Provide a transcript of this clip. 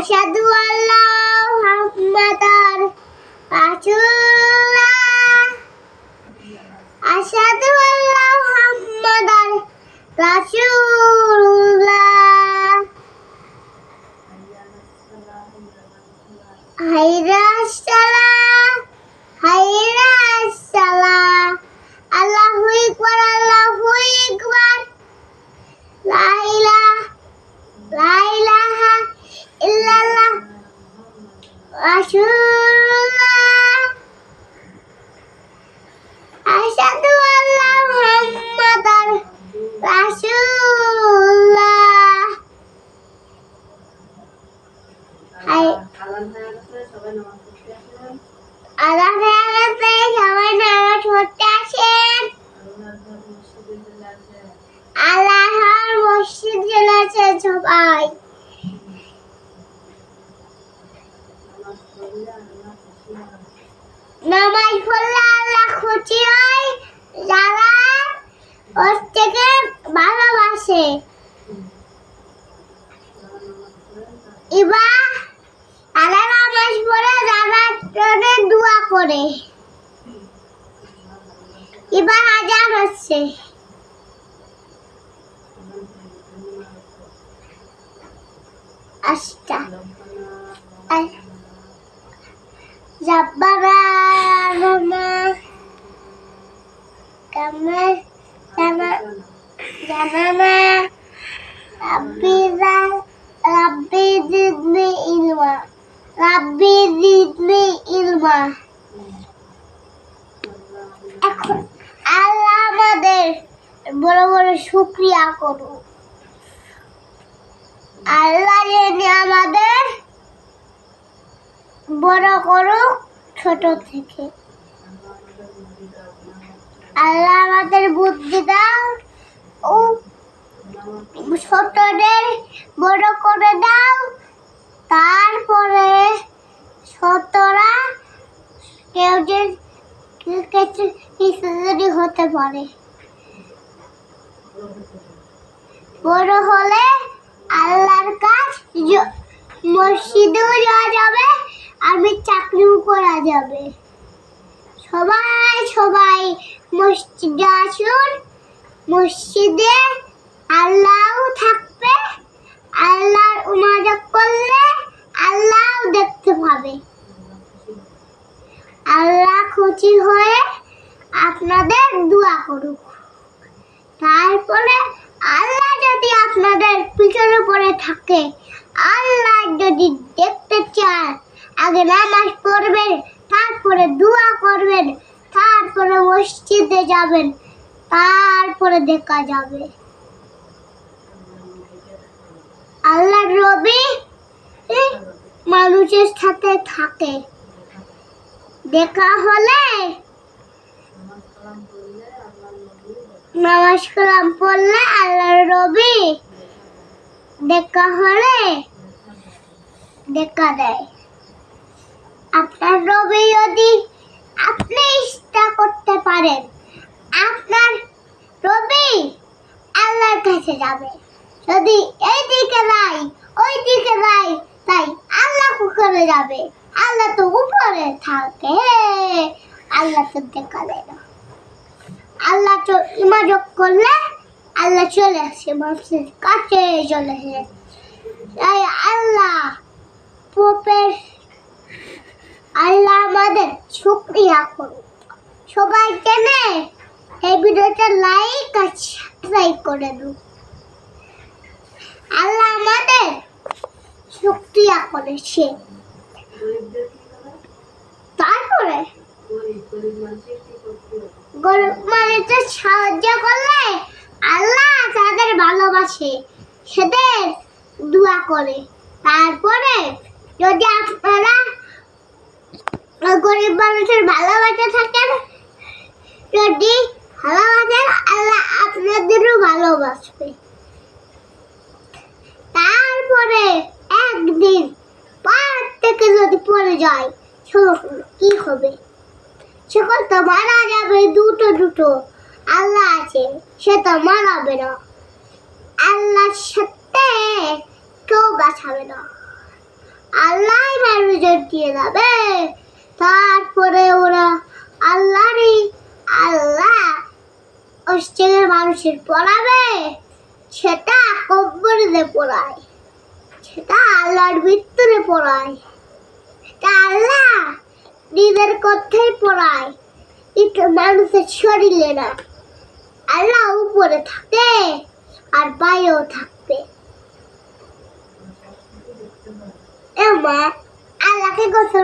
আশহাদু আল্লা মুহাম্মাদার রাসূলুল্লাহ আশহাদু আল্লা মুহাম্মাদার রাসূলুল্লাহ হাইয়া আস-সালাহ হাইয়া আস-সালাহ আল্লাহু আকবার লা ইলাহা ইল্লাল্লাহ রাসূলুল্লাহ আশহাদু আল্লা মুহাম্মাদার রাসূলুল্লাহ সবাই নামাজ পড়তে আসেন। আল্লাহর মসজিদে আছে সবাই। নামাজ পড়লে আল্লাহ খুশি হয়, যারা ওর থেকে ভালোবাসে। এবার আল্লাহ নামাজ পড়ে যারা দোয়া করে। এবার আজান হচ্ছে। আচ্ছা জাব্বারা রমা কামে জানানা রাব্বি জিদনি ইলমা এখন আল্লাহ আমাদের বড় বড় শুকরিয়া করুন। আল্লাহ যেন আমাদের বড় করুক ছোট থেকে। আল্লাহ আমাদের বুদ্ধি দাও ও ছোটদের বড় করে দাও। তারপরে ছোটরা কেউ যে কিছু যদি হতে পারে, বড় হলে আল্লাহর কাজ মসজিদেও যাওয়া যাবে, আমি চাকরিও করা যাবে। সবাই মসজিদে আসুন। মসজিদে আল্লাহও থাকবে। আল্লাহর ইবাদত করলে আল্লাহও দেখতে পাবে। আল্লাহ খুশি হয়ে আপনাদের দোয়া করুক। তারপরে আল্লাহ যদি আপনাদের পিছনে পড়ে থাকে, আল্লাহ যদি দেখতে চান, আগে নামাজ পড়বেন, তারপরে দোয়া করবেন, তারপরে মসজিদে যাবেন, তারপরে দেখা যাবে। আল্লাহর নবী মানুষের সাথে থাকে। দেখা হলে নামাজ কালাম পড়লে আল্লাহর নবী দেখা হলে দেখা দেয়। আপনার নবী যদি আপনি ইচ্ছা করতে পারেন, আপনার নবী আল্লাহর কাছে যাবে। যদি এই দিকে নাই ওই দিকে নাই, তাই আল্লাহ কোথায় যাবে? আল্লাহ তো উপরে থাকে, আল্লাহ তো দেখা দেয় না। আল্লাহ তো ইবাদত করলে আল্লাহ চলে আসে, মানুষের কাছে চলে আসে। তাই আল্লাহ আমাদের শুকরিয়া করুন। সবাই জানে এই ভিডিওটা লাইক আর সাবস্ক্রাইব করে দিন। আল্লাহ আমাদের শুকরিয়া করেছে। তারপরে গরিব মানুষদের সাহায্য করলে আল্লাহ তাদের ভালোবাসে, সেদের দোয়া করে। তারপরে যদি আপনারা গরিব মানুষের ভালোবাসা থাকেন, যদি ভালোবাসেন, আল্লাহ আপনাদেরও ভালোবাসবে। তারপরে একদিন পাহাড় থেকে যদি পড়ে যায়, কি হবে? সকল তো মারা যাবে দুটো। আল্লাহ আছে, সে তো মারাবে না। আল্লাহর সাথে কেউ বাঁচাবে না। আল্লাহ মানুষের দিয়ে যাবে, তারপরে ওরা আল্লাহ অস্ট্রেলিয়ার মানুষের পড়াবে, সেটা কব্বরে পড়ায়, সেটা আল্লাহর ভিতরে পড়ায়, সেটা আল্লাহ নিজের কথাই পড়ায়, এটা মানুষের শরীরে না। আল্লাহ উপরে থাকে আর বাইরেও থাকবে। আল্লাহকে গোসল